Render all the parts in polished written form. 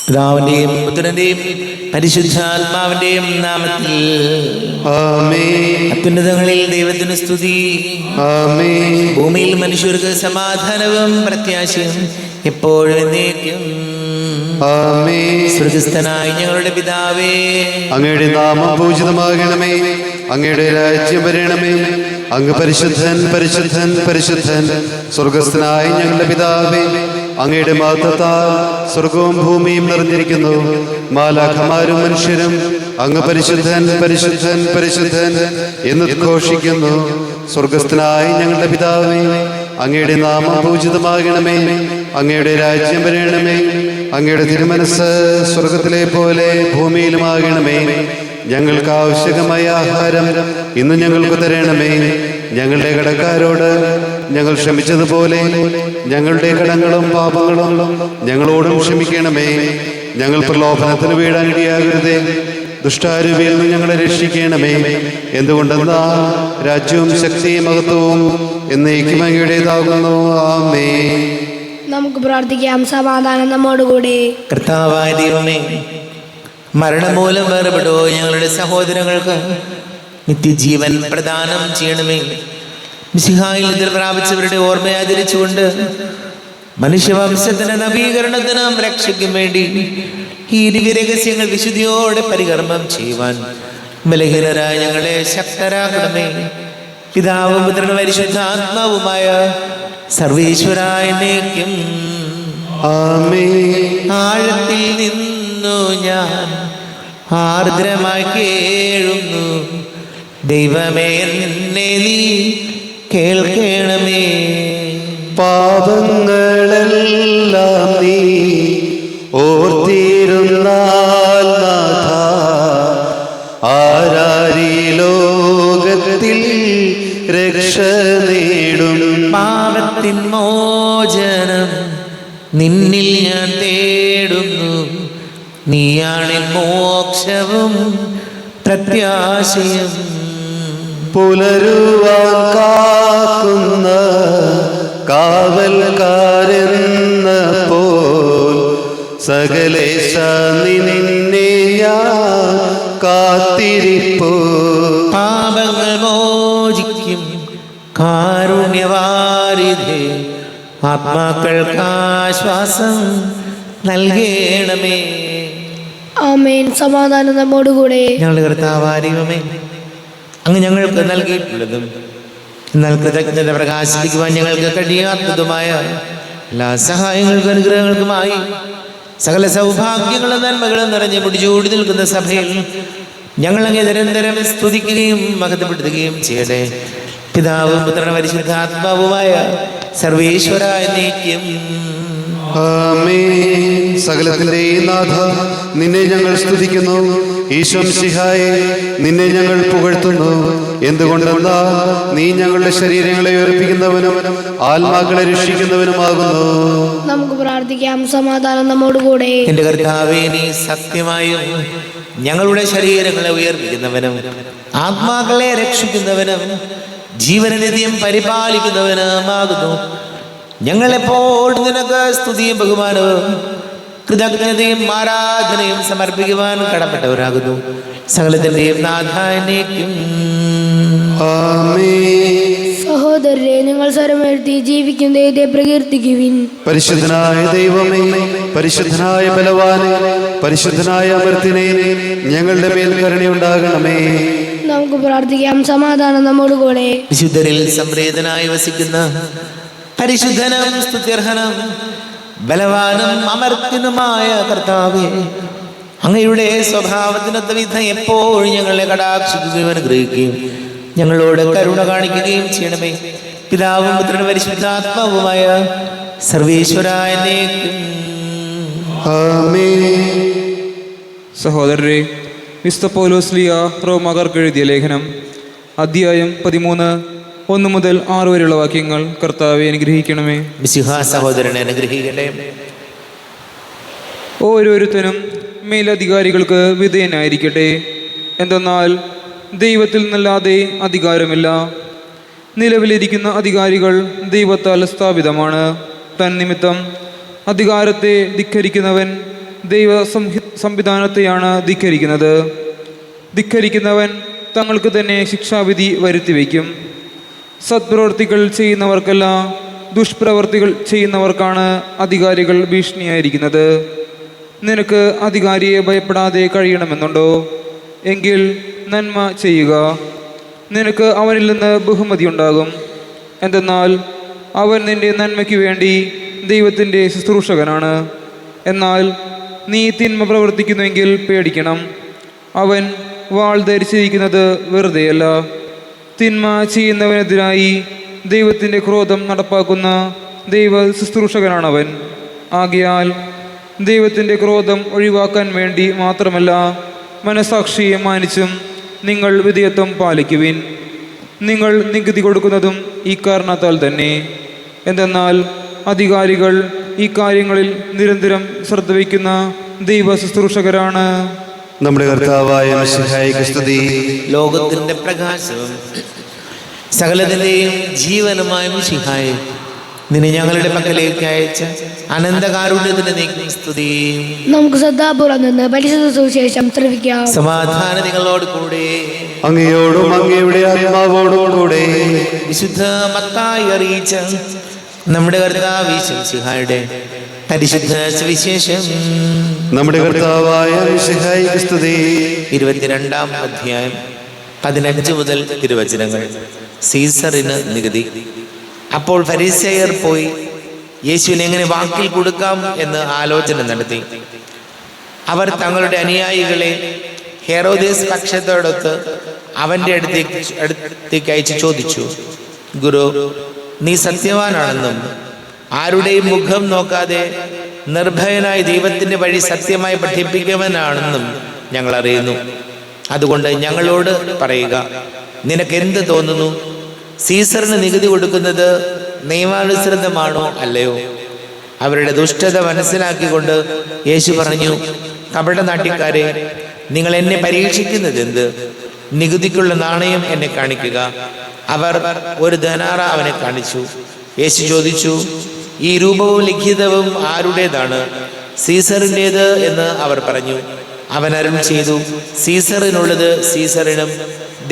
പിതാവിന്റെയും പുത്രന്റെയും പരിശുദ്ധാത്മാവിന്റെയും നാമത്തിൽ ആമേൻ. അത്യുന്നതങ്ങളിൽ ദൈവത്തിന് സ്തുതി. ആമേൻ. ഭൂമിയിൽ മനുഷ്യർക്ക് സമാധാനവും പ്രത്യാശയും എപ്പോഴും എന്നേക്കും. ആമേൻ. സ്വർഗ്ഗസ്ഥനായ ഞങ്ങളുടെ പിതാവേ, അങ്ങയുടെ നാമം പൂജിതമാകണമേ. അങ്ങയുടെ രാജ്യം വരണമേ. അങ്ങ് പരിശുദ്ധൻ പരിശുദ്ധൻ പരിശുദ്ധൻ. സ്വർഗസ്ഥനായ ഞങ്ങളുടെ പിതാവേ, അങ്ങയുടെ മഹത്വത്താൽ സ്വർഗവും ഭൂമിയും നിറഞ്ഞിരിക്കുന്നു. മാലാഖമാരും മനുഷ്യരും അങ്ങ് പരിശുദ്ധൻ പരിശുദ്ധൻ പരിശുദ്ധൻ എന്ന് ഘോഷിക്കുന്നു. സ്വർഗസ്ഥനായ ഞങ്ങളുടെ പിതാവേ, അങ്ങയുടെ നാമം പൂജിതമാകണമേ. അങ്ങയുടെ രാജ്യം വരണമേ. അങ്ങയുടെ തിരുമനസ് സ്വർഗത്തിലെ പോലെ ഭൂമിയിലുമാകണമേ. ഞങ്ങൾക്ക് ആവശ്യകമായ ആഹാരം ഇന്ന് ഞങ്ങൾക്ക് തരണമേ. ഞങ്ങളുടെ കടക്കാരോട് ഞങ്ങൾ ക്ഷമിച്ചതുപോലെ ഞങ്ങളുടെ കടങ്ങളും പാപങ്ങളും ഞങ്ങളോടും ക്ഷമിക്കണമേ. ഞങ്ങൾ പ്രലോഭനത്തിന് വീഴാനിടയാകരുതേ. ദുഷ്ടാരൂപിയിൽ നിന്ന് ഞങ്ങളെ രക്ഷിക്കണമേ. എന്തുകൊണ്ടെന്നാ രാജ്യവും ശക്തിയും മഹത്വവും എന്നേക്കും അങ്ങയുടേതാകുന്നു. ആമേൻ. നമുക്ക് പ്രാർത്ഥിക്കാം. സമാധാനം നമ്മോടുകൂടി. കർത്താവായ ദൈവമേ, മരണം മൂലം വേർപെടോ ഞങ്ങളുടെ സഹോദരങ്ങൾക്ക് നിത്യജീവൻ പ്രദാനം ചെയ്യണമേ. മിശിഹായിൽ ഇതിൽ പ്രാപിച്ചവരുടെ ഓർമ്മ ആചരിച്ചുകൊണ്ട് മനുഷ്യവംശത്തിന് നവീകരണത്തിനും രക്ഷയ്ക്കും വേണ്ടി ഈ ദിവ്യരഹസ്യങ്ങൾ വിശുദ്ധിയോടെ പരികർമ്മം ചെയ്യുവാൻ ബലഹീനരായ ഞങ്ങളെ ശക്തരാക്കണമേ. പിതാവും പുത്രനും പരിശുദ്ധാത്മാവുമായ സർവേശ്വരായ എന്നേക്കും. ആമേൻ. ആഴത്തിൽ നിന്നു ഞാൻ ആർദ്രമായി കേഴുന്നു. ദൈവമേ, എന്നെ നീ കേൾക്കണമേ. പാപങ്ങളെല്ലാം നീ ഓർത്തിരുന്നാൽ നാഥ, ആരാരീ ലോകത്തിൽ രക്ഷ നേടും. പാപത്തിൻ മോചനം നിന്നിൽ ഞാൻ തേടുന്നു. നീയാണിൻ മോക്ഷവും പ്രത്യാശയും. പുലരുവാൻ കാക്കുന്ന കാവൽക്കാരെന്ന പോൽ സകലേശ നിന്നെ ഞാൻ കാത്തിരിപ്പോ. പാപങ്ങൾ മോചിക്കും കാരുണ്യവാരിധേ, ആത്മാക്കൾക്ക് ആശ്വാസം നൽകണമേ. ആമേൻ. സമാധാനം നമ്മോടുകൂടെ. ഞങ്ങളുടെ കർത്താവായ ദൈവമേ, അങ്ങ് ഞങ്ങൾക്ക് നൽകിയിട്ടുള്ളതും എന്നാൽ കൃതജ്ഞത പ്രകാശിപ്പിക്കുവാൻ ഞങ്ങൾക്ക് കഴിയാത്തതുമായ എല്ലാ സഹായങ്ങൾക്കും അനുഗ്രഹങ്ങൾക്കുമായി സകല സൗഭാഗ്യങ്ങളും നന്മകളും നിറഞ്ഞ് മുടിചൂടി നിൽക്കുന്ന സഭയിൽ ഞങ്ങളങ്ങ് നിരന്തരം സ്തുതിക്കുകയും മഹത്വപ്പെടുത്തുകയും ചെയ്യട്ടെ. പിതാവും പുത്രനും പരിശുദ്ധാത്മാവുമായ സർവേശ്വരായ എന്നേക്കും. ആമേൻ. സകലത്തിന്റെയും നാഥ, നിന്നെ ഞങ്ങൾ സ്തുതിക്കുന്നു. ഈശോ മിശിഹായേ, നിന്നെ ഞങ്ങൾ പുകഴ്ത്തുന്നു. എന്തുകൊണ്ടെന്നാൽ നീ ഞങ്ങളുടെ ശരീരങ്ങളെ ഉയർപ്പിക്കുന്നവനും ആത്മാക്കളെ രക്ഷിക്കുന്നവനുമാകുന്നു. നമുക്ക് പ്രാർത്ഥിക്കാം. സമാധാനം നമ്മോടുകൂടെ. എന്റെ കർത്താവേ, നീ സത്യമായും ഞങ്ങളുടെ ശരീരങ്ങളെ ഉയർപ്പിക്കുന്നവനും ആത്മാക്കളെ രക്ഷിക്കുന്നവനും ജീവനനിത്യം പരിപാലിക്കുന്നവനുമാകുന്നു. ഞങ്ങളെപ്പോൾ നിനക്ക് സ്തുതിയും ബഹുമാനവും കൃതജ്ഞതയും ആരാധനയും സമർപ്പിക്കുവാൻ കടപ്പെട്ടവരാകുന്നു. സകലത്തിന്റെയും നാഥാനേക്കും. ആമേൻ. സഹോദരരെ, നിങ്ങൾ സ്വരമെഴുത്തി ജീവിക്കുന്ന ദൈവത്തെ പ്രകീർത്തിക്കുവിൻ. പരിശുദ്ധനായ ദൈവമേ, പരിശുദ്ധനായ ബലവാനെ, പരിശുദ്ധനായ അമർത്തിനെ, ഞങ്ങളുടെ മേൽ കരുണയുണ്ടാകണമേ. നമുക്ക് പ്രാർത്ഥിക്കാം. സമാധാനം നമ്മോടുകൂടെ. വിശുദ്ധരിൽ സംപ്രീതനായി വസിക്കുന്ന പരിശുദ്ധനും സ്തുത്യർഹനും ബലവാനും അമർത്തിനുമായ കർത്താവേ, അങ്ങയുടെ സ്വഭാവത്തിനൊത്ത വിധം എപ്പോഴും ഞങ്ങളെ കടാക്ഷിക്കുകയും അനുഗ്രഹിക്കുകയും ഞങ്ങളോട് കരുണ കാണിക്കുകയും ചെയ്യണമേ. പിതാവും പുത്രനും പരിശുദ്ധാത്മാവുമായ സർവേശ്വരായ എന്നേക്കും. ആമേൻ. സഹോദരരെ, വിശുദ്ധ പൗലോസ് ശ്ലീഹ റോമാക്കാർക്ക് എഴുതിയ ലേഖനം അധ്യായം 13 1 മുതൽ 6 വരെയുള്ള വാക്യങ്ങൾ കർത്താവെ അനുഗ്രഹിക്കണമേ. മിശിഹാ സഹോദരനെ അനുഗ്രഹിക്കട്ടെ. ഓരോരുത്തരും മേലധികാരികൾക്ക് വിധേയനായിരിക്കട്ടെ. എന്തെന്നാൽ ദൈവത്തിൽ നിന്നല്ലാതെ അധികാരമില്ല. നിലവിലിരിക്കുന്ന അധികാരികൾ ദൈവത്താൽ സ്ഥാപിതമാണ്. തന്നിമിത്തം അധികാരത്തെ ധിക്കരിക്കുന്നവൻ ദൈവ സംവിധാനത്തെയാണ് ധിക്കരിക്കുന്നത്. ധിക്കരിക്കുന്നവൻ തങ്ങൾക്ക് തന്നെ ശിക്ഷാവിധി വരുത്തിവെക്കും. സത്പ്രവൃത്തികൾ ചെയ്യുന്നവർക്കല്ല, ദുഷ്പ്രവൃത്തികൾ ചെയ്യുന്നവർക്കാണ് അധികാരികൾ ഭീഷണിയായിരിക്കുന്നത്. നിനക്ക് അധികാരിയെ ഭയപ്പെടാതെ കഴിയണമെന്നുണ്ടോ? എങ്കിൽ നന്മ ചെയ്യുക, നിനക്ക് അവനിൽ നിന്ന് ബഹുമതി ഉണ്ടാകും. എന്തെന്നാൽ അവൻ നിന്റെ നന്മയ്ക്ക് വേണ്ടി ദൈവത്തിൻ്റെ ശുശ്രൂഷകനാണ്. എന്നാൽ നീ തിന്മ പ്രവർത്തിക്കുന്നുവെങ്കിൽ പേടിക്കണം. അവൻ വാൾ ധരിച്ചിരിക്കുന്നത് വെറുതെയല്ല. തിന്മ ചെയ്യുന്നവനെതിരായി ദൈവത്തിൻ്റെ ക്രോധം നടപ്പാക്കുന്ന ദൈവ ശുശ്രൂഷകനാണവൻ. ആകയാൽ ദൈവത്തിൻ്റെ ക്രോധം ഒഴിവാക്കാൻ വേണ്ടി മാത്രമല്ല, മനസാക്ഷിയെ മാനിച്ചും നിങ്ങൾ വിധേയത്വം പാലിക്കുവിൻ. നിങ്ങൾ നികുതി കൊടുക്കുന്നതും ഈ കാരണത്താൽ തന്നെ. എന്തെന്നാൽ അധികാരികൾ ഈ കാര്യങ്ങളിൽ നിരന്തരം ശ്രദ്ധ വയ്ക്കുന്ന ദൈവ ശുശ്രൂഷകരാണ്. നമ്മുടെ കർത്താവായ മിശിഹായിക്ക് സ്തുതി. ലോകത്തിന്റെ പ്രകാശവും സകലത്തിന്റെയും ജീവനുമായ മിശിഹായെ, നിന്നെ ഞങ്ങളുടെ പക്കലേക്ക് അയച്ച അനന്തകാരുണ്യത്തിന് നീക്കും സ്തുതി. നമുക്ക് ശ്രദ്ധാപൂർവം നിന്ന് പരിശുദ്ധ സുവിശേഷം ശ്രവിക്കാം. സമാധാനം നിങ്ങളോട് കൂടെ. അങ്ങയോടും അങ്ങയുടെ ആത്മാവോടും കൂടെ. വിശുദ്ധ മത്തായി അറിയിച്ച നമ്മുടെ കർത്താവ് മിശിഹായുടെ പരിശുദ്ധ സുവിശേഷം. നമ്മുടെ കർത്താവായ മിശിഹായിക്ക് സ്തുതി. 22-ാം അധ്യായം 15 മുതൽ തിരുവചനങ്ങൾ. സീസറിന് നികുതി. അപ്പോൾ ഫരീസേയർ പോയി യേശുവിനെ എങ്ങനെ വാക്കിൽ കൊടുക്കാം എന്ന് ആലോചന നടത്തി. അവർ തങ്ങളുടെ അനുയായികളെ ഹെറോദേസ് പക്ഷത്തോടൊത്ത് അവൻ്റെ അടുത്തേക്ക് അയച്ച് ചോദിച്ചു, ഗുരു, നീ സത്യവാനാണെന്നും ആരുടെയും മുഖം നോക്കാതെ നിർഭയനായി ദൈവത്തിൻ്റെ വഴി സത്യമായി പഠിപ്പിക്കുന്നവനാണെന്നും ഞങ്ങൾ അറിയുന്നു. അതുകൊണ്ട് ഞങ്ങളോട് പറയുക, നിനക്ക് എന്ത് തോന്നുന്നു? സീസറിന് നികുതി കൊടുക്കുന്നത് നിയമാനുസൃതമാണോ അല്ലയോ? അവരുടെ ദുഷ്ടത മനസ്സിലാക്കിക്കൊണ്ട് യേശു പറഞ്ഞു, കപടനാട്യക്കാരെ, നിങ്ങൾ എന്നെ പരീക്ഷിക്കുന്നത് എന്ത്? നികുതിക്കുള്ള നാണയം എന്നെ കാണിക്കുക. അവർ ഒരു ധനാറ അവനെ കാണിച്ചു. യേശു ചോദിച്ചു, ഈ രൂപവും ലിഖിതവും ആരുടേതാണ്? സീസറിൻ്റേത് എന്ന് അവർ പറഞ്ഞു. അവൻ അരുൾ ചെയ്തു, സീസറിനുള്ളത് സീസറിനും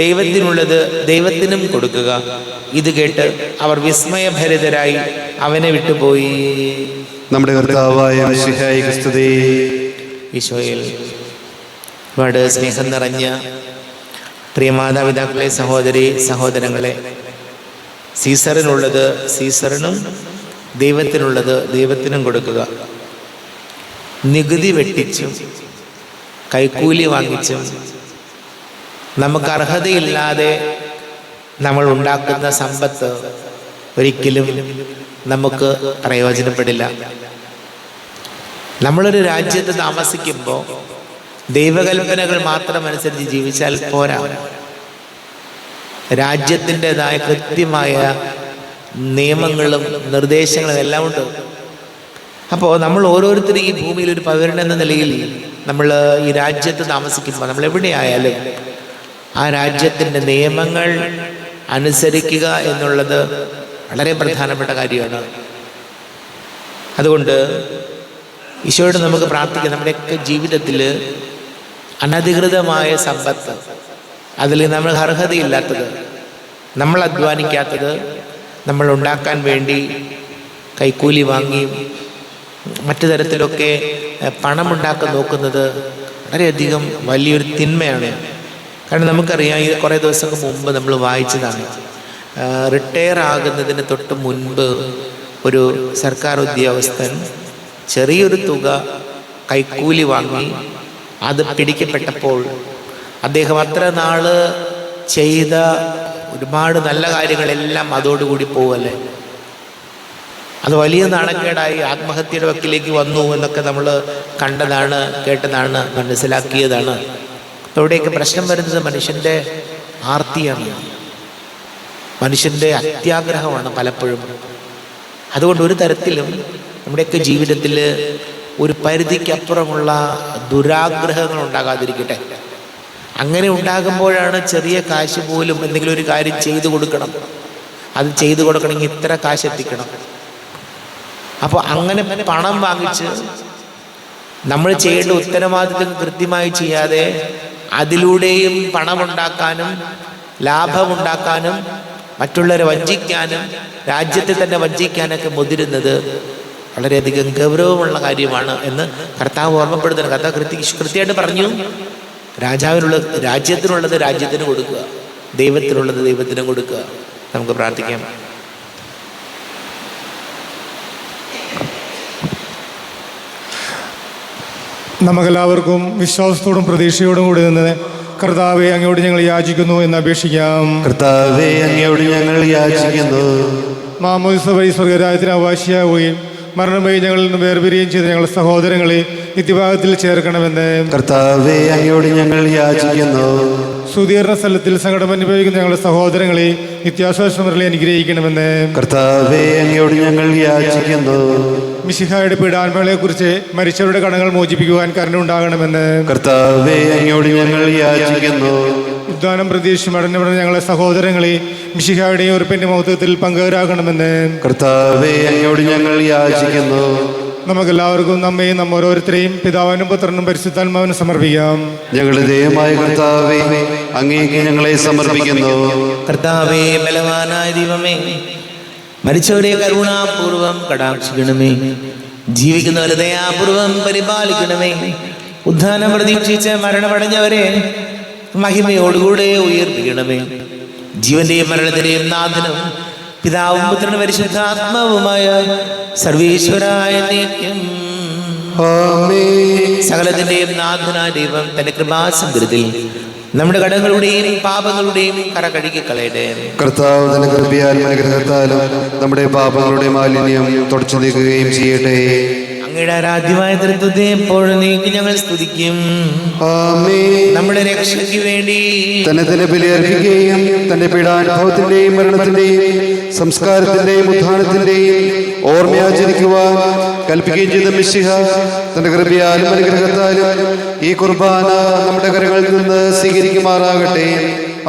ദൈവത്തിനുള്ളത് ദൈവത്തിനും കൊടുക്കുക. ഇത് കേട്ട് അവർ വിസ്മയഭരിതരായി അവനെ വിട്ടുപോയി. നമ്മുടെ കർത്താവായ മിശിഹായിക്ക് സ്തുതി. ഈശോയിൽ ഒരുപാട് സ്നേഹം നിറഞ്ഞ പ്രിയ മാതാപിതാക്കളെ, സഹോദരി സഹോദരങ്ങളെ, സീസറിനുള്ളത് സീസറിനും ദൈവത്തിനുള്ളത് ദൈവത്തിനും കൊടുക്കുക. നികുതി വെട്ടിച്ചും കൈക്കൂലി വാങ്ങിച്ചും നമുക്ക് അർഹതയില്ലാതെ നമ്മൾ ഉണ്ടാക്കുന്ന സമ്പത്ത് ഒരിക്കലും നമുക്ക് പ്രയോജനപ്പെടില്ല. നമ്മളൊരു രാജ്യത്ത് താമസിക്കുമ്പോൾ ദൈവകൽപ്പനകൾ മാത്രം അനുസരിച്ച് ജീവിച്ചാൽ പോരാ. രാജ്യത്തിൻ്റെതായ കൃത്യമായ നിയമങ്ങളും നിർദ്ദേശങ്ങളും എല്ലാം ഉണ്ട്. അപ്പോൾ നമ്മൾ ഓരോരുത്തരും ഈ ഭൂമിയിൽ ഒരു പൗരനെന്ന നിലയിൽ നമ്മൾ ഈ രാജ്യത്ത് താമസിക്കുമ്പോൾ നമ്മൾ എവിടെയായാലും ആ രാജ്യത്തിൻ്റെ നിയമങ്ങൾ അനുസരിക്കുക എന്നുള്ളത് വളരെ പ്രധാനപ്പെട്ട കാര്യമാണ്. അതുകൊണ്ട് ഈശോയോട് നമുക്ക് പ്രാർത്ഥിക്കാം, നമ്മുടെയൊക്കെ ജീവിതത്തിൽ അനധികൃതമായ സമ്പത്ത്, അതിൽ നമ്മൾ അർഹതയില്ലാത്തത്, നമ്മൾ അധ്വാനിക്കാത്തത്, നമ്മൾ ഉണ്ടാക്കാൻ വേണ്ടി കൈക്കൂലി വാങ്ങിയും മറ്റു തരത്തിലൊക്കെ പണമുണ്ടാക്കാൻ നോക്കുന്നത് വളരെയധികം വലിയൊരു തിന്മയാണ്. കാരണം നമുക്കറിയാം, ഈ കുറേ ദിവസങ്ങൾക്ക് മുമ്പ് നമ്മൾ വായിച്ചതാണ്, റിട്ടയർ ആകുന്നതിന് തൊട്ട് മുൻപ് ഒരു സർക്കാർ ഉദ്യോഗസ്ഥൻ ചെറിയൊരു തുക കൈക്കൂലി വാങ്ങി അത് പിടിക്കപ്പെട്ടപ്പോൾ അദ്ദേഹം അത്ര നാൾ ചെയ്ത ഒരുപാട് നല്ല കാര്യങ്ങളെല്ലാം അതോടുകൂടി പോവല്ലേ. അത് വലിയ നാണക്കേടായി ആത്മഹത്യയുടെ വക്കിലേക്ക് വന്നു എന്നൊക്കെ നമ്മൾ കണ്ടതാണ്, കേട്ടതാണ്, മനസ്സിലാക്കിയതാണ്. അപ്പോൾ ഇവിടെയൊക്കെ പ്രശ്നം വരുന്നത് മനുഷ്യൻ്റെ ആർത്തിയാണ്, മനുഷ്യൻ്റെ അത്യാഗ്രഹമാണ് പലപ്പോഴും. അതുകൊണ്ട് ഒരു തരത്തിലും നമ്മുടെയൊക്കെ ജീവിതത്തിൽ ഒരു പരിധിക്കപ്പുറമുള്ള ദുരാഗ്രഹങ്ങൾ ഉണ്ടാകാതിരിക്കട്ടെ. അങ്ങനെ ഉണ്ടാകുമ്പോഴാണ് ചെറിയ കാശ് പോലും എന്തെങ്കിലും ഒരു കാര്യം ചെയ്തു കൊടുക്കണം, അത് ചെയ്തു കൊടുക്കണമെങ്കിൽ ഇത്ര കാശ് എത്തിക്കണം. അപ്പോൾ അങ്ങനെ പണം വാങ്ങിച്ച് നമ്മൾ ചെയ്യേണ്ട ഉത്തരവാദിത്വം കൃത്യമായി ചെയ്യാതെ അതിലൂടെയും പണമുണ്ടാക്കാനും ലാഭമുണ്ടാക്കാനും മറ്റുള്ളവരെ വഞ്ചിക്കാനും രാജ്യത്തെ തന്നെ വഞ്ചിക്കാനൊക്കെ മുതിരുന്നത് വളരെയധികം ഗൗരവമുള്ള കാര്യമാണ് എന്ന് കർത്താവ് ഓർമ്മപ്പെടുത്തുന്നു. കർത്താവ് കൃത്യമായിട്ട് പറഞ്ഞു, രാജ്യത്തിനുള്ളത് രാജ്യത്തിന് കൊടുക്കുക, ദൈവത്തിനുള്ളത് ദൈവത്തിന് കൊടുക്കുക. നമുക്ക് പ്രാർത്ഥിക്കാം. നമുക്കെല്ലാവർക്കും വിശ്വാസത്തോടും പ്രതീക്ഷയോടും കൂടി നിന്ന് കർത്താവെ അങ്ങയോട് ഞങ്ങൾ യാചിക്കുന്നു എന്ന് അപേക്ഷിക്കാം. കർത്താവേ, അങ്ങയോട് ഞങ്ങൾ യാചിക്കുന്നു. മാമോദിസ വഴി സ്വർഗരാജ്യത്തിന് അവകാശിയാവുകയും മരണം വഴി ഞങ്ങളിൽ നിന്ന് വേർപിരിയുകയും ചെയ്ത ഞങ്ങളുടെ സഹോദരങ്ങളെ നിത്യഭാഗത്തിൽ ചേർക്കണമെന്ന് കർത്താവേ, അങ്ങയോട് ഞങ്ങൾ യാചിക്കുന്നു. സുധീർണ സ്ഥലത്തിൽ സങ്കടം അനുഭവിക്കുന്ന ഞങ്ങളുടെ സഹോദരങ്ങളെ നിത്യാശ്വാസമരളെ അനുഗ്രഹിക്കണമെന്ന് കർത്താവേ, അങ്ങയോട് ഞങ്ങൾ യാചിക്കുന്നു. മിശിഹായുടെ പീഡാത്മകളെക്കുറിച്ച് മരിച്ചവരുടെ കടങ്ങൾ മോചിപ്പിക്കുവാൻ കരുണ ഉണ്ടാകണമെന്ന് കർത്താവേ, അങ്ങയോട് ഞങ്ങൾ യാചിക്കുന്നു. ഉദ്ധാനം പ്രതീക്ഷിച്ച് മടങ്ങുന്ന ഞങ്ങളുടെ സഹോദരങ്ങളെ മിശിഹായുടെയും ഉറപ്പിന്റെ മഹത്വത്തിൽ പങ്കുകാരാകണമെന്ന് കർത്താവേ, അങ്ങയോട് ഞങ്ങൾ യാചിക്കുന്നു. നമുക്കെല്ലാവർക്കും നമ്മയും നമ്മ ഓരോരുത്തരെയും പിതാവിനും പുത്രനും പരിശുദ്ധാത്മാവിനും സമർപ്പിക്കാം. ഞങ്ങളുടെ ദൈവമായ കർത്താവേ, അങ്ങേക്ക് ഞങ്ങളെ സമർപ്പിക്കുന്നു. കർത്താവേ, ബലവാനായ ദൈവമേ, മരിച്ചവരെ കരുണാപൂർവം കടാക്ഷിക്കണമേ, ജീവിക്കുന്നവരെ ദയാപൂർവം പരിപാലിക്കണമേ. ഉദ്ധാനം പ്രതീക്ഷിച്ച് മരണമടഞ്ഞവരെ മഹിമയോടുകൂടെ ഉയർപ്പിക്കണമേ. ജീവന്റെയും മരണത്തിന്റെയും നാഥനും പിതാവും പുത്രനും പരിശുദ്ധാത്മാവുമായ സർവീശ്വരായ നിത്യം സകലത്തിന്റെയും നാഥനായ ദൈവം തന്റെ കൃപാസമുദ്രത്തിൽ നമ്മുടെ കടങ്ങളുടെയും പാപങ്ങളുടെയും കറ കഴുകി കളയട്ടെ. കർത്താവ് തന്റെ കൃപയാലും അനുഗ്രഹത്താലും നമ്മുടെ പാപങ്ങളുടെ മാലിന്യം തുടച്ചു നീക്കുകയും ചെയ്യട്ടെ. അങ്ങയുടെ ആരാധ്യമായ തൃത്വത്തെ എപ്പോഴും നീക്കി ഞങ്ങൾ സ്തുതിക്കും. നമ്മുടെ രക്ഷയ്ക്ക് വേണ്ടി തന്നെ ബലിയർപ്പിക്കുകയും തന്റെ പീഡാനുഭവത്തിന്റെയും മരണത്തിന്റെയും സംസ്കാരത്തിന്റെയും ഉത്ഥാനത്തിന്റെയും ഓർമ്മയാചരിക്കുവാൻ കൽപ്പിക്കുകയും ചെയ്ത മിശിഹ തന്റെ കൃപയാലും അനുഗ്രഹത്താലും ഈ കുർബാന നമ്മുടെ കരങ്ങളിൽ നിന്ന് സ്വീകരിക്കുമാറാകട്ടെ.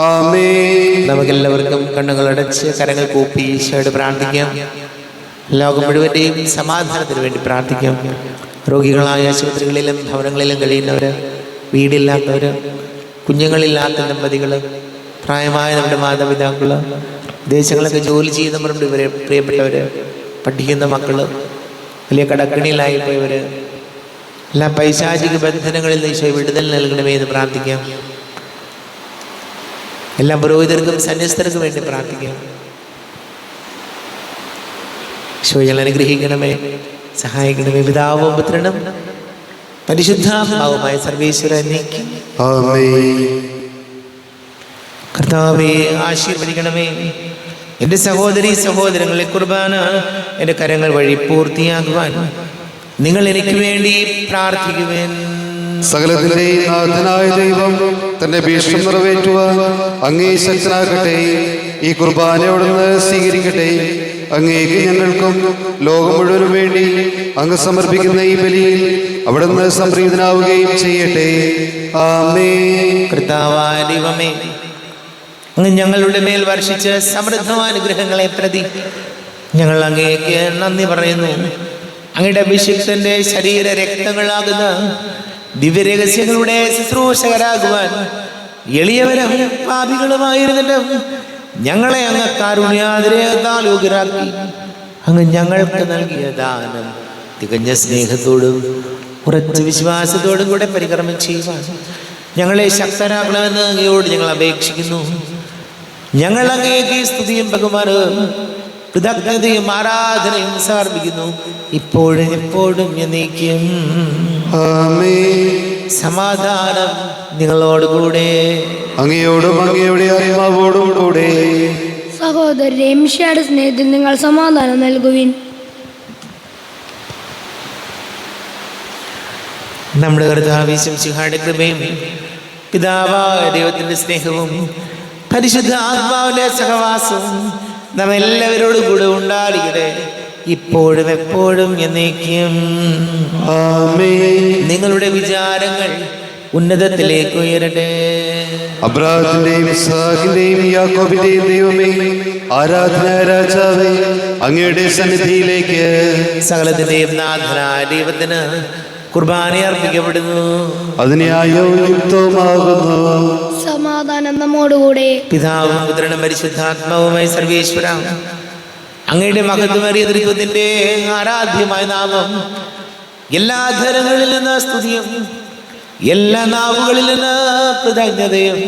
ആമേൻ. നമുക്കെല്ലാവർക്കും കണ്ണുകൾ അടച്ച് കരങ്ങൾ കൂപ്പി ഈശോയോട് പ്രാർത്ഥിക്കാം. ലോകം മുഴുവൻ്റെയും സമാധാനത്തിന് വേണ്ടി പ്രാർത്ഥിക്കാം. രോഗികളായ ആശുപത്രികളിലും ഭവനങ്ങളിലും കഴിയുന്നവർ, വീടില്ലാത്തവർ, കുഞ്ഞുങ്ങളില്ലാത്ത ദമ്പതികൾ, പ്രായമായ നമ്മുടെ മാതാപിതാക്കൾ, വിദേശങ്ങളൊക്കെ ജോലി ചെയ്യുന്നവരുണ്ട്, ഇവരെ പ്രിയപ്പെട്ടവർ, പഠിക്കുന്ന മക്കൾ, വലിയ കടക്കണിയിലായി പോയവർ, എല്ലാ പൈശാചിക ബന്ധനങ്ങളിൽ നിന്ന് ഈശോ വിടുതൽ നൽകണമേ എന്ന് പ്രാർത്ഥിക്കാം. എല്ലാ പുരോഹിതർക്കും സന്യസ്തർക്കും വേണ്ടി പ്രാർത്ഥിക്കാം. ഈശോയെ അനുഗ്രഹിക്കണമേ, സഹായിക്കണമേ. പിതാവും പുത്രനും പരിശുദ്ധാത്മാവുമായ സർവേശ്വരൻ കർത്താവേ ആശീർവദിക്കണമേ. എൻ്റെ സഹോദരീ സഹോദരങ്ങളെ കുർബാന എൻ്റെ കരങ്ങൾ വഴി പൂർത്തിയാക്കുവാൻ നിങ്ങൾ എനിക്ക് വേണ്ടി പ്രാർത്ഥിക്കുവേൻ. സകലത്തിന്റെയും നാഥനായ ദൈവം തന്റെ ഭീഷണം നിറവേറ്റുവാൻ അങ്ങേ ശക്തനാകട്ടെ. ഈ കുർബാന അവിടുന്ന് സ്വീകരിക്കട്ടെ. അങ്ങേക്ക് ഞങ്ങൾക്കും ലോകം മുഴുവനും വേണ്ടി അങ്ങ് സമർപ്പിക്കുന്ന ഈ ബലിയിൽ അവിടുന്ന് സംപ്രീതനാവുകയും ചെയ്യട്ടെ. ആമേൻ. കർത്താവായ ദൈവമേ, അങ്ങ് ഞങ്ങളുടെ മേൽ വർഷിച്ച സമൃദ്ധമാനുഗ്രഹങ്ങളെ പ്രതി ഞങ്ങൾ അങ്ങേക്ക് നന്ദി പറയുന്നു. അങ്ങയുടെ അഭിഷിക്തന്റെ ശരീര രക്തങ്ങളാകുന്ന ദിവ്യരഹസ്യങ്ങളുടെ ശുശ്രൂഷകരാകുവാൻ എളിയവരും പാപികളുമായിരുന്നിട്ടും ഞങ്ങളെ അങ്ങ് കാരുണ്യാതിരേകത്താൽ യോഗ്യരാക്കി. അങ്ങ് ഞങ്ങൾക്ക് നൽകിയ ദാനം തികഞ്ഞ സ്നേഹത്തോടും ഉറച്ച വിശ്വാസത്തോടും കൂടെ പരികർമ്മം ചെയ്യുവാൻ ഞങ്ങളെ ശക്തരാക്കണമെന്ന് അങ്ങയോട് ഞങ്ങൾ അപേക്ഷിക്കുന്നു. ഞങ്ങൾ അങ്ങേക്ക് സ്തുതിയും ബഹുമാനവും കൃതജ്ഞതയും ആരാധനയും സമർപ്പിക്കുന്നു, ഇപ്പോഴും എപ്പോഴും എന്നേക്കും. സമാധാനം നിങ്ങളോടുകൂടെ, അങ്ങയോടും അങ്ങയുടെ ആത്മാവോടും കൂടെ. സഹോദരരെ, മിശിഹായുടെ സ്നേഹത്തിൽ നിങ്ങൾ സമാധാനം നൽകുവിൻ. നമ്മുടെ കർത്താവ് മിശിഹായുടെ കൃപയും പിതാവായ ദൈവത്തിന്റെ സ്നേഹവും പരിശുദ്ധ ആത്മാവിന്റെ സഹവാസവും നാം എല്ലാവരോടും കൂടെ ഉണ്ടായിരിക്കട്ടെ, ഇപ്പോഴും എപ്പോഴും എന്നേക്കും. നിങ്ങളുടെ വിചാരങ്ങൾ ഉന്നതത്തിലേക്ക് ഉയരട്ടെ. അബ്രാഹാമിന്റെയും ഇസ്ഹാക്കിന്റെയും യാക്കോബിന്റെയും ദൈവമേ, ആരാധന രാജാവേ, അങ്ങയുടെ സന്നിധിയിലേക്ക് സകലത്തിന്റെയും നാഥനായ ദൈവത്തിന് കുർബാന അർപ്പിക്കപ്പെടുന്നു. അതിനെ യുക്തമാകുന്നു. സമാധാനം നമ്മോടുകൂടെ. പിതാവും പുത്രനും പരിശുദ്ധാത്മാവുമായി സർവേശ്വര, അങ്ങയുടെ മഹത്വമേറിയ ദൈവത്തിന്റെ ആരാധ്യമായ നാമം എല്ലാ ധരങ്ങളിൽ നിന്ന് സ്തുതിയും എല്ലാ നാവുകളിൽ നിന്ന് കൃതജ്ഞതയും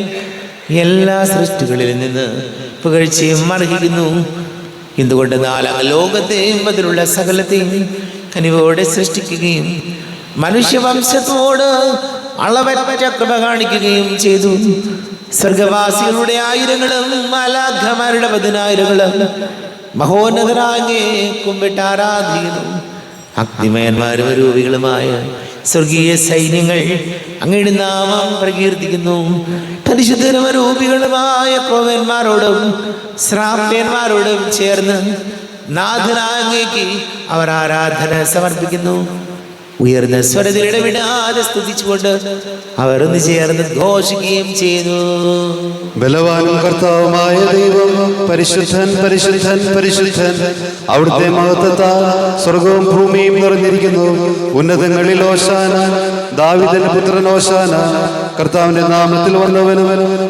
എല്ലാ സൃഷ്ടികളിൽ നിന്ന് പുകഴ്ചയും അർഹിക്കുന്നു. എന്തുകൊണ്ട് ലോകത്തെയും അതിലുള്ള സകലത്തെയും കനിവോടെ സൃഷ്ടിക്കുകയും മനുഷ്യവംശത്തോട് അളവറ്റ കൃപ കാണിക്കുകയും ചെയ്തു. സ്വർഗവാസികളുടെ ആയിരങ്ങളും മാലാഖമാരുടെ 10,000ങ്ങളും മഹോന്നതരാങ്ങേ കുമ്പിട്ട് ആരാധിക്കുന്നു. അഗ്നിമയന്മാരും രൂപികളുമായ സ്വർഗീയ സൈന്യങ്ങൾ അങ്ങയുടെ നാമം പ്രകീർത്തിക്കുന്നു. പരിശുദ്ധരൂപികളുമായ ക്രോവന്മാരോടും ശ്രാപ്യന്മാരോടും ചേർന്ന് നാഥനായ അങ്ങേക്ക് അവർ ആരാധന സമർപ്പിക്കുന്നു. ഉയർന്ന സ്വരത്തിൽ ഇടവിടാതെ സ്തുതിച്ചുകൊണ്ട് അവർ ഒന്ന് ചേർന്ന് ഘോഷിക്കുകയും ചെയ്യുന്നു. ബലവാനും കർത്താവുമായ ദൈവം പരിശുദ്ധൻ പരിശുദ്ധൻ പരിശുദ്ധൻ. അവിടുത്തെ മഹത്വത്താൽ സ്വർഗവും ഭൂമിയും നിറഞ്ഞിരിക്കുന്നു. ഉന്നതങ്ങളിൽ ഓശാന, ദാവീദിന്റെ പുത്രൻ ഓശാന. കർത്താവിന്റെ നാമത്തിൽ വന്നവനും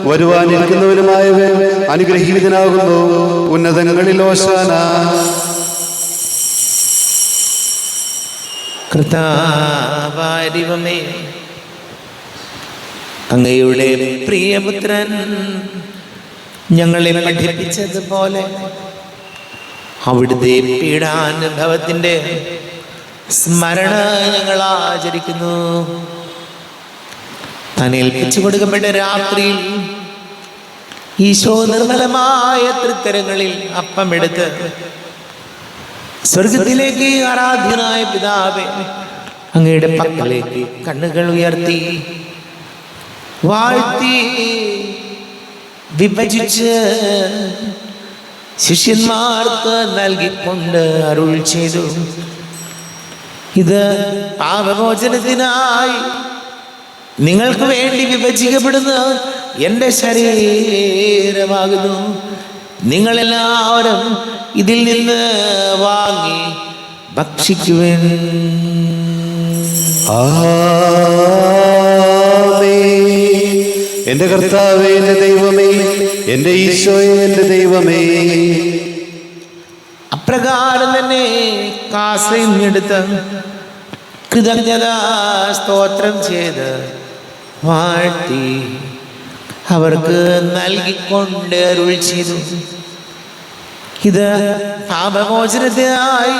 വരുവാനിരിക്കുന്നവനുമായവൻ അനുഗ്രഹീതനാകുന്നു. ഉന്നതങ്ങളിൽ ഓശാന. കർത്താവാരിവമേ, അങ്ങയുടെ പ്രിയപുത്രൻ ഞങ്ങളെ പഠിപ്പിച്ചതുപോലെ അവിടുത്തെ പീഡാനുഭവത്തിന്റെ സ്മരണ ഞങ്ങൾ ആചരിക്കുന്നു. തന്നേൽപ്പിച്ചു കൊടുക്കപ്പെട്ട രാത്രിയിൽ ഈശോ നിർമ്മലമായ തൃക്കരങ്ങളിൽ അപ്പമെടുത്ത് സ്വർഗത്തിലേക്ക് ആരാധ്യനായ പിതാവേ അങ്ങയുടെ പക്കലേക്ക് കണ്ണുകൾ ഉയർത്തി വാഴ്ത്തി വിഭജിച്ച് ശിഷ്യന്മാർക്ക് നൽകിക്കൊണ്ട് അരുൾ ചെയ്തു, ഇത് പാപമോചനത്തിനായി നിങ്ങൾക്ക് വേണ്ടി വിഭജിക്കപ്പെടുന്ന എൻ്റെ ശരീരമാകുന്നു. നിങ്ങളെല്ലാവരും ഇതിൽ നിന്ന് വാങ്ങി ഭക്ഷിക്കുവിൻ. എന്റെ കർത്താവേ, എന്റെ ദൈവമേ, എന്റെ ഈശോയെ, എന്റെ ദൈവമേ. അപ്രകാരം തന്നെ കാസയും എടുത്ത് കൃതജ്ഞതാ സ്തോത്രം ചെയ്ത് വാഴ്ത്തി അവർക്ക് നൽകിക്കൊണ്ട് അരുൾ ചെയ്തു, ഇത് പാപമോചനത്തിനായി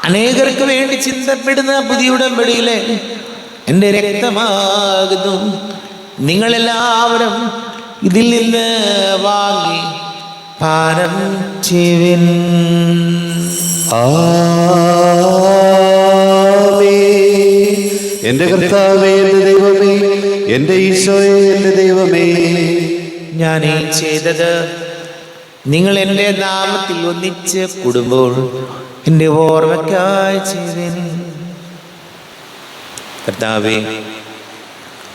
അനേകർക്ക് വേണ്ടി ചിന്തപ്പെടുന്ന പുതിയ ഉടമ്പടിയിലെ എൻ്റെ രക്തമാകുന്നു. നിങ്ങളെല്ലാവരും ഇതിൽ നിന്ന് വാങ്ങി പാനം ചെയ്യുവിൻ. എന്റെ കർത്താവേ, എന്റെ ദൈവമേ, എന്റെ ഈശോയെ, എന്റെ ദൈവമേ. ഞാൻ ഈ ചെയ്തത് നിങ്ങൾ എൻ്റെ നാമത്തിൽ ഒന്നിച്ച് കൂടുമ്പോൾ എൻ്റെ ഓർമ്മയ്ക്കായി ചെയ്തേൻ. കർത്താവേ,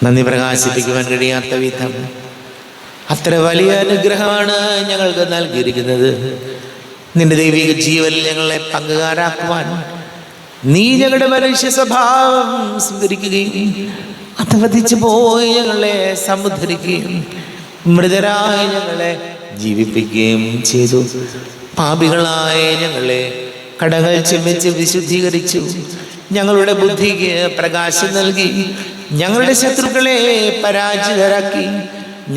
നന്ദി പ്രകാശിപ്പിക്കുവാൻ കഴിയാത്ത വിധം അത്ര വലിയ അനുഗ്രഹമാണ് ഞങ്ങൾക്ക് നൽകിയിരിക്കുന്നത്. നിന്റെ ദൈവിക ജീവനിൽ ഞങ്ങളെ പങ്കുകാരാക്കുവാൻ നീ ഞങ്ങളുടെ മനുഷ്യ സ്വഭാവം സ്വീകരിക്കുകയും അധപതിച്ചു പോയി ഞങ്ങളെ സമുദ്ധരിക്കുകയും മൃതരായ ഞങ്ങളെ ജീവിപ്പിക്കുകയും ചെയ്തു. പാപികളായ ഞങ്ങളെ കടങ്ങൾ ക്ഷമിച്ച് വിശുദ്ധീകരിച്ചു. ഞങ്ങളുടെ ബുദ്ധിക്ക് പ്രകാശം നൽകി ഞങ്ങളുടെ ശത്രുക്കളെ പരാജിതരാക്കി.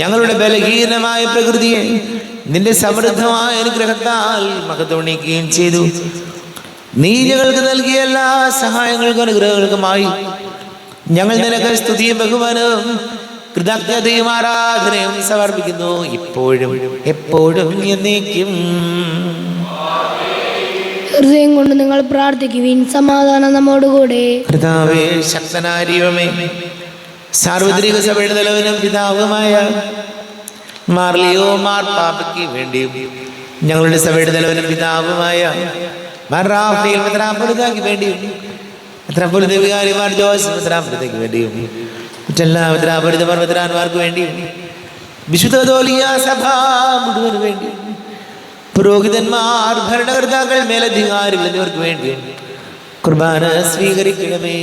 ഞങ്ങളുടെ ബലഹീനമായ പ്രകൃതിയെ നിന്റെ സമൃദ്ധമായ അനുഗ്രഹത്താൽ മഹത്വണിക്കുകയും ചെയ്തു. നീ ഞങ്ങൾക്ക് നൽകിയ എല്ലാ സഹായങ്ങൾക്കും അനുഗ്രഹങ്ങൾക്കുമായി ഞങ്ങൾ നിനക്ക് സ്തുതിയും ബഹുമാനവും കൃതജ്ഞതയും ആരാധനയും സമർപ്പിക്കുന്നു, ഇപ്പോഴും എപ്പോഴും എന്നേക്കും. ഹൃദയം കൊണ്ട് നിങ്ങൾ പ്രാർത്ഥിക്കുവിൻ. സമാധാനം നമ്മോടുകൂടെ. കർത്താവേ, ശക്തനായ ദൈവമേ, സാർവത്രിക സഭയുടെ തലവനും പിതാവുമായ മാർലിയോ മാർപ്പാപ്പയ്ക്ക് വേണ്ടിയും ഞങ്ങളുടെ സഭയുടെ തലവനും പിതാവുമായ റാഫേൽ മെത്രാപ്പൊലീത്തായ്ക്ക് വേണ്ടിയും മെത്രാപ്പൊലീത്ത വികാരിമാർ ജോസഫ് മെത്രാപ്പൊലീത്തയ്ക്ക് വേണ്ടിയും മറ്റെല്ലാ മെത്രാപ്പൊലീത്തമാർ മെത്രാന്മാർക്ക് വേണ്ടിയും വിശുദ്ധ കത്തോലിക്കാ സഭ മുഴുവന് വേണ്ടിയും പുരോഹിതന്മാർ, ഭരണകർത്താക്കൾ, മേലധികാരികൾ എന്നിവർക്ക് വേണ്ടിയും കുർബാന സ്വീകരിക്കണമേ.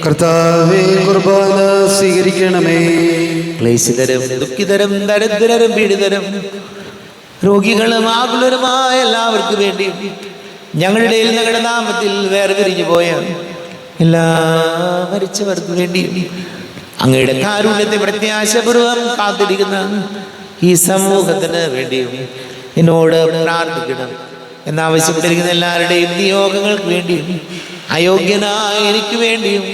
കർത്താവേ, കുർബാന സ്വീകരിക്കണമേ. ക്ലേശിതരും ദുഃഖിതരും ദരിദ്രരും പീഡിതരും രോഗികളും ആകുലരുമായ എല്ലാവർക്കും വേണ്ടി ഞങ്ങളുടെ ഞങ്ങളുടെ നാമത്തിൽ വേർപിരിഞ്ഞു പോയ എല്ലാ മരിച്ചവർക്ക് വേണ്ടി അങ്ങയുടെ കാരുണ്യത്തെ പ്രത്യാശപൂർവം കാത്തിരിക്കുന്ന ഈ സമൂഹത്തിന് വേണ്ടിയും എന്നോട് പ്രാർത്ഥിക്കണം എന്നാവശ്യപ്പെട്ടിരിക്കുന്ന എല്ലാവരുടെയും നിയോഗങ്ങൾക്ക് വേണ്ടിയും അയോഗ്യനായ എനിക്ക് വേണ്ടിയും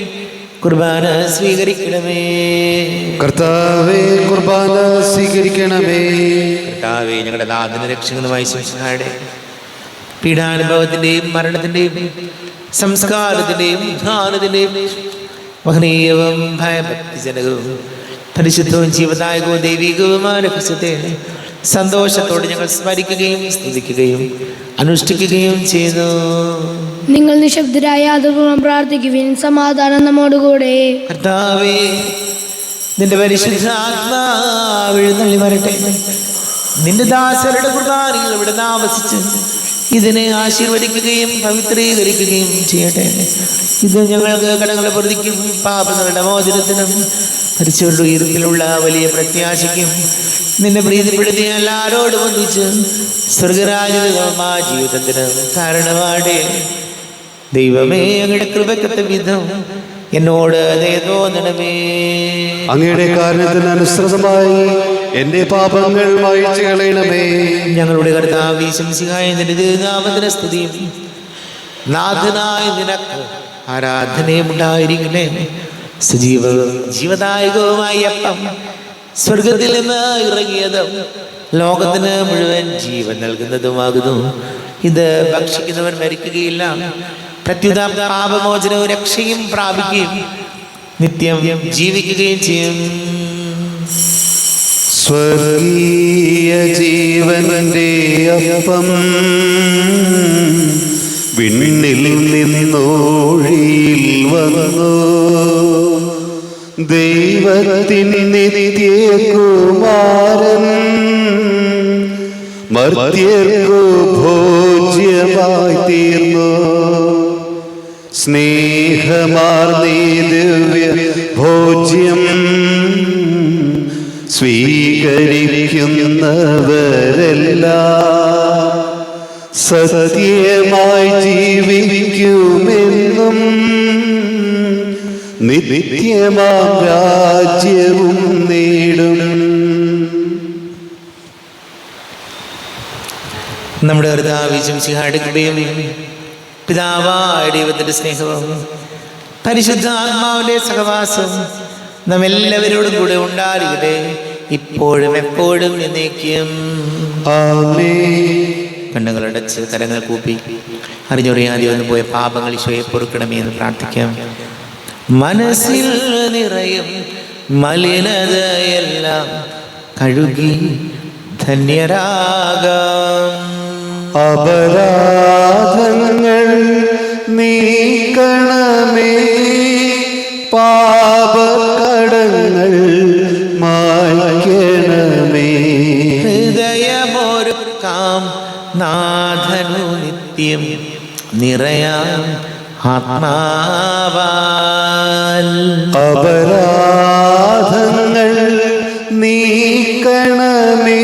കുർബാന സ്വീകരിക്കണമേ. കർത്താവേ, കുർബാന സ്വീകരിക്കണമേ. കർത്താവേ, ഞങ്ങളുടെ നാഥന രക്ഷകനുമായി ശിശുഹായുടെ പീഡാനുഭവത്തിന്റെയും മരണത്തിന്റെയും സംസ്കാരത്തിന്റെയും ഉദ്ധാനത്തിന്റെയും മഹനീയവും ഭയഭക്തിജനകവും പരിശുദ്ധവും ജീവദായകവും ദൈവികവുമായ രഹസ്യത്തെ സന്തോഷത്തോടെ ഞങ്ങൾ സ്മരിക്കുകയും സ്തുതിക്കുകയും അനുഷ്ഠിക്കുകയും ചെയ്തു. നിങ്ങൾ നിശബ്ദരായ ആദരപൂർവ്വം പ്രാർത്ഥിക്കുവിൻ. സമാധാനം നമ്മോടുകൂടെ. കർത്താവേ, നിന്റെ പരിശുദ്ധ ആത്മാവ് എഴുന്നള്ളി വരട്ടെ. നിന്റെ ദാസരുടെ കുർബാനയിൽ ഇവിടെ താമസിച്ച് ഇതിനെ ആശീർവദിക്കുകയും പവിത്രീകരിക്കുകയും ചെയ്യട്ടെ. ഇത് ഞങ്ങൾക്ക് കടങ്ങളുടെ പ്രതിക്കും പാപങ്ങളുടെ മോചനത്തിനും പരിശുദ്ധ ഉയർപ്പിലുള്ള വലിയ പ്രത്യാശയ്ക്കും നിന്നെ പ്രീതിപ്പെടുത്തിയ എല്ലാവരോടും ഒന്നിച്ച് സ്വർഗരാജ്യമായ ജീവിതത്തിന് കാരണമാടേ. ദൈവമേ, അങ്ങയുടെ കൃപക്കത്ത വിധം എന്നോട് ദയ തോന്നണമേ. അങ്ങയുടെ കാരണത്തിന് അനുസൃതമായി എന്റെ പാപങ്ങൾ മായ്ച്ചു കളയണമേ. ഞങ്ങളുടെ കർത്താവേ ശംസിഹായ നിന്റെ തിരുനാമത്തിന് സ്തുതിയും നാഥനായ നിനക്ക് ആരാധനയും ഉണ്ടായിരിക്കണേ. സജീവവും ജീവദായകവുമായ അപ്പം സ്വർഗത്തിൽ നിന്ന് ഇറങ്ങിയതും ലോകത്തിന് മുഴുവൻ ജീവൻ നൽകുന്നതുമാകുന്നു. ഇത് ഭക്ഷിക്കുന്നവൻ മരിക്കുകയില്ല, പ്രത്യുത പാപമോചനവും രക്ഷയും പ്രാപിക്കുകയും നിത്യം ജീവിക്കുകയും ചെയ്യും. സ്വർഗീയ ജീവന്റെ അപ്പം വിണ്ണിൽ നിന്നോഴിയിൽ വന്നു. ദൈവത്തിൻ നിത്യകുമാരൻ മർത്യർക്കു ഭോജ്യമായി തീർന്നു. സ്നേഹമാർന്നീ ദിവ്യ ഭോജ്യം സ്വീകരിക്കുന്നവരെല്ലാം സത്യമായി ജീവിക്കുമെന്നും നിത്യമാം രാജ്യവും നേടും. നമ്മുടെ കർത്താവേ ശംസിഹായുടെ കൃപയും പിതാവായ ദൈവത്തിന്റെ സ്നേഹവും പരിശുദ്ധ ആത്മാവിന്റെ സഹവാസവും നമ്മെല്ലാവരോടും കൂടെ ഉണ്ടായിരിക്കട്ടെ, ഇപ്പോഴും എപ്പോഴും എന്നേക്കും. ആമേൻ. കണ്ണുകളടച്ച് കരങ്ങൾ കൂപ്പി അറിഞ്ഞൊറിയാതെ വന്നു പോയ പാപങ്ങൾ ഈശോയെ പൊറുക്കണമേ എന്ന് പ്രാർത്ഥിക്കാം. മനസ്സിൽ നിറയും മലിനതയെല്ലാം കഴുകി ധന്യരാകാം. അപരാധങ്ങൾ നീക്കണമേ, പാപകടങ്ങൾ മായ്ക്കണമേ. ഹൃദയമൊരുക്കാം നാഥനു നിത്യം നിറയാം ആത്മാവാൽ. അപരാധങ്ങൾ നീക്കണമേ,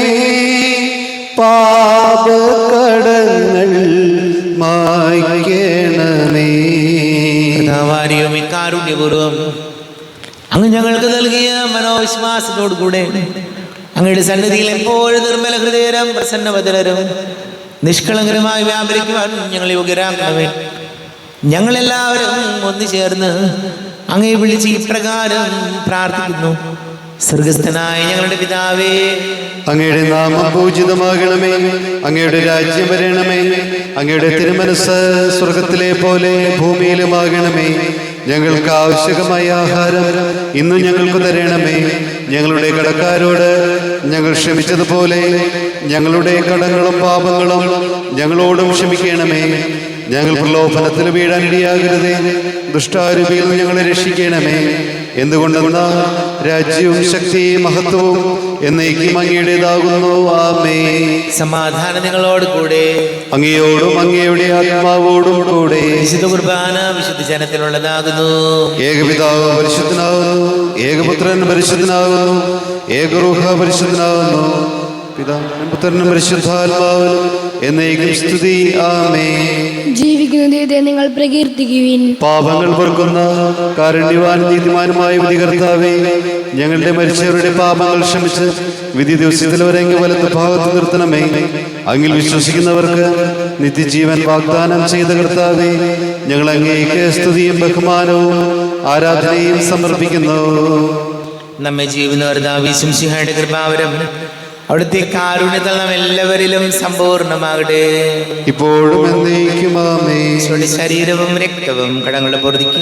പാപകടങ്ങൾ മായ്ക്കണമേ. കർത്താവാരിയും കാരുണ്യപൂർവം അങ്ങ് ഞങ്ങൾക്ക് നൽകിയ മനോവിശ്വാസത്തോടു കൂടെ അങ്ങയുടെ സന്നിധിയിൽ എപ്പോഴും നിർമ്മല ഹൃദയരും പ്രസന്നവദനരും നിഷ്കളങ്കരമായി വ്യാപരിക്കുവാൻ ഞങ്ങളെ യോഗ്യരാക്കണമേ. ഞങ്ങളെല്ലാവരും ഒന്നു ചേർന്ന് അങ്ങയെ വിളിച്ച് ഇപ്രകാരം പ്രാർത്ഥിക്കുന്നു. സ്വർഗസ്ഥനായ ഞങ്ങളുടെ പിതാവേ, അങ്ങയുടെ നാമം പൂജിതമാകണമേ. അങ്ങയുടെ രാജ്യം വരണമേ. അങ്ങയുടെ തിരുമനസ് സ്വർഗത്തിലെ പോലെ ഭൂമിയിലുമാകണമേ. ഞങ്ങൾക്ക് ആവശ്യമായ ആഹാരം ഇന്ന് ഞങ്ങൾക്ക് തരണമേ. ഞങ്ങളുടെ കടക്കാരോട് ഞങ്ങൾ ക്ഷമിച്ചതുപോലെ ഞങ്ങളുടെ കടങ്ങളും പാപങ്ങളും ഞങ്ങളോടും ക്ഷമിക്കണമേ. ഞങ്ങൾ പ്രലോഭനത്തിൽ വീഴാനിടയാകരുതേ, ദുഷ്ടാരൂപിയിൽ ഞങ്ങളെ രക്ഷിക്കണമേ. എന്തുകൊണ്ടെന്നാൽ രാജ്യവും ശക്തിയും മഹത്വവും എന്നേക്കും അങ്ങയുടേതാകുന്നു. ആമേൻ. സമാധാനം നിങ്ങളോട് കൂടെ. അങ്ങയോടും അങ്ങയുടെ ആത്മാവോടും കൂടെ. വിശുദ്ധ കുർബാന വിശുദ്ധ ജനത്തിലുള്ളതാകുന്നു. ഏകപിതാവ് പരിശുദ്ധനാകുന്നു, ഏകപുത്രൻ പരിശുദ്ധനാകുന്നു, ഏകരൂഹ പരിശുദ്ധനാകുന്നു, പിതാവിനും പുത്രനും പരിശുദ്ധാത്മാവിനും എന്നേക്കും സ്തുതി. ആമേൻ. ജീവിക്കുന്ന ദൈവത്തെ നിങ്ങൾ പ്രകീർത്തിക്കുവിൻ. പാപങ്ങൾ പൊറുക്കുന്ന കാരുണ്യവാൻ നീതിമാനുമായ വിധികർത്താവേ, ഞങ്ങളുടെ മരിച്ചവരുടെ പാപങ്ങൾ ക്ഷമിച്ച് വിധി ദിവസത്തിൽ വരെങ്കിൽ വലത്ത് ഭാഗത്ത് നിർത്തണമേ. അങ്ങിൽ വിശ്വസിക്കുന്നവർക്ക് നിത്യജീവൻ വാഗ്ദാനം ചെയ്ത കർത്താവേ, ഞങ്ങൾ അങ്ങേക്ക് സ്തുതിയും ബഹുമാനവും ആരാധനയും സമർപ്പിക്കുന്നു. നമ്മെ ജീവനവർദ്ദാവിശംസിഹായുടെ കൃപാവരം അവിടുത്തെ കാരുണ്യത്തിൽ നാം എല്ലാവരിലും സമ്പൂർണ്ണമാകട്ടെ. ഇപ്പോഴും എന്നേക്കും ആമേൻ. ശരീരവും രക്തവും കടങ്ങളുടെ പൊറുതിക്ക്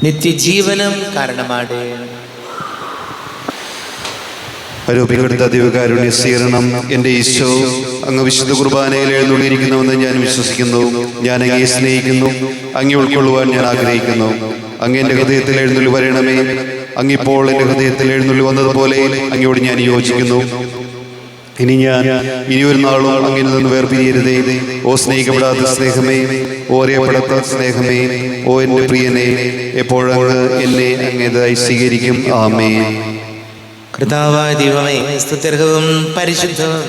നിത്യജീവനം കാരണമാകട്ടെ. ആരോപിക്കടുത്ത ദിവ്യകാരുണ്യ സ്വീകരണം. എൻ്റെ ഈശോ, അങ്ങ് വിശുദ്ധ കുർബാനയിൽ എഴുന്നള്ളിയിരിക്കുന്നുവെന്ന് ഞാൻ വിശ്വസിക്കുന്നു. ഞാൻ അങ്ങയെ സ്നേഹിക്കുന്നു, അങ്ങേ ഉൾക്കൊള്ളുവാൻ ഞാൻ ആഗ്രഹിക്കുന്നു. അങ്ങ് എൻ്റെ ഹൃദയത്തിൽ എഴുന്നള്ളി വരണമേ. അങ്ങിപ്പോൾ എൻ്റെ ഹൃദയത്തിൽ എഴുന്നള്ളി വന്നതുപോലെ അങ്ങയോട് ഞാൻ യോജിക്കുന്നു. ഇനിയൊരു നാളും അങ്ങിൽ നിന്ന് വേർപിരിയരുതേ. ഓ സ്നേഹിക്കപ്പെടാത്ത സ്നേഹമേ, ഓ അറിയപ്പെടാത്ത സ്നേഹമേ, ഓ എൻ്റെ പ്രിയനെ, എപ്പോഴങ്ങ് എന്നെ അങ്ങേതായി സ്വീകരിക്കും. ആമേൻ. കർത്താവായ ദൈവമേ, സ്തുത്യർഹവും പരിശുദ്ധവും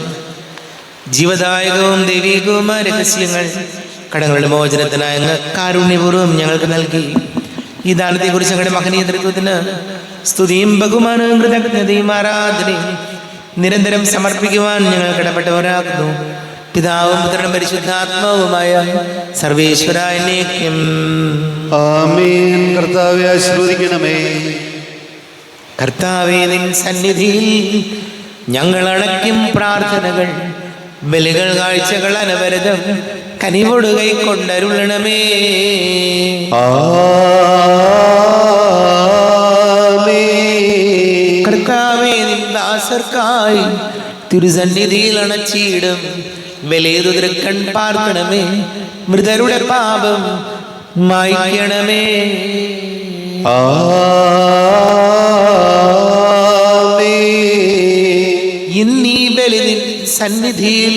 ജീവദായകവും ദൈവികവുമായ രഹസ്യങ്ങൾ കടങ്ങളുടെ മോചനത്തിനായ അങ്ങ് കാരുണ്യപൂർവ്വം ഞങ്ങൾക്ക് നൽകി. ഈ ദാനത്തെക്കുറിച്ച് ഞങ്ങളുടെ മഹനീയ തൃത്വത്തിന് സ്തുതിയും ബഹുമാനവും കൃതജ്ഞതയും ആരാധനയും നിരന്തരം സമർപ്പിക്കുവാൻ ഞങ്ങൾ കടപ്പെട്ടവരാകുന്നു. പിതാവും പുത്രനും പരിശുദ്ധാത്മാവുമായ സർവേശ്വര എന്നേക്കും ആമേൻ. കർത്താവേ, ആശീർവദിക്കണമേ. കർത്താവേ, നിൻ സന്നിധിയിൽ ഞങ്ങൾ അണയ്ക്കും പ്രാർത്ഥനകൾ, ബലികൾ, കാഴ്ചകൾ അനവരതം കനിവോട് കൈക്കൊണ്ടരുളണമേ. കർത്താവേ, നിൻ ദാസർക്കായി തിരുസന്നിധിയിൽ അണച്ചിടും വിലയേതു തൃക്കൺ പാർക്കണമേ. മൃതരുടെ പാപം മായ്ക്കണമേ. ഇന്നീ ബലി നിൻ സന്നിധിയിൽ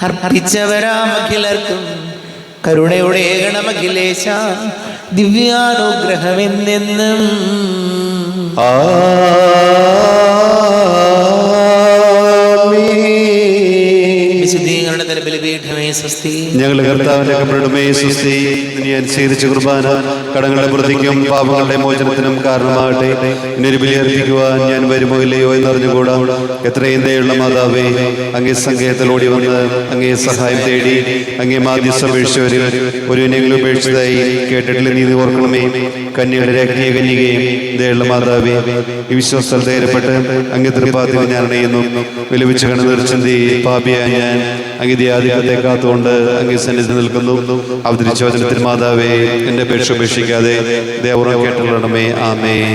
അർപ്പിച്ചവരാമഖിലർക്കും കരുണയുടെ ഗണമഖിലേശ ദിവ്യാനുഗ്രഹമെന്നെന്നും. വിശുദ്ധീകരണ ബലിപീഠമേ സ്വസ്തി. ഞങ്ങളുടെ കർത്താവിന്റെ കബറിടമേ സ്വസ്തി. ഇനി അനുസരിച്ച കുർബാന കടങ്ങളുടെ പ്രതിക്കും പാപങ്ങളുടെ മോചനത്തിനും കാരണമാകട്ടെ. ഇനിയൊരു ബലി അർപ്പിക്കുവാൻ ഞാൻ വരുമോ ഇല്ലയോ എന്നറിഞ്ഞുകൂടാ. എത്രയും ദയുള്ള മാതാവേ, അങ്ങേ സങ്കേതത്തിലോടി വന്ന് അങ്ങേ സഹായം തേടി അങ്ങേ മാധ്യസ്ഥപേക്ഷിച്ചവരിൽ ഒരുവിനെങ്കിലും ഉപേക്ഷിച്ചതായി കേട്ടിട്ടില്ല. നീതി ഓർക്കണമേ. കന്യകളുടെ രജ്ഞിയ കന്യകയും ദയുള്ള മാതാവേ, ഈ വിശ്വാസത്തിൽ ധൈര്യപ്പെട്ട് അങ്ങേ തൃപ്പാത്തിൽ ഞാൻ അണയുന്നു. വിലപിച്ച് കണ്ണു നിർച്ചന്തി പാപിയായ ഞാൻ അങ്ങേ ആധിപത്യത്തെ കാത്തുകൊണ്ട് അങ്ങേ സന്നിധി നിൽക്കുന്നു. അവതരിച്ച വചനത്തിൽ മാതാവേ, എന്റെ അപേക്ഷ ഉപേക്ഷിക്കാതെ ദയപൂർവ്വം കേട്ടുകൊള്ളണമേ. ആമേൻ.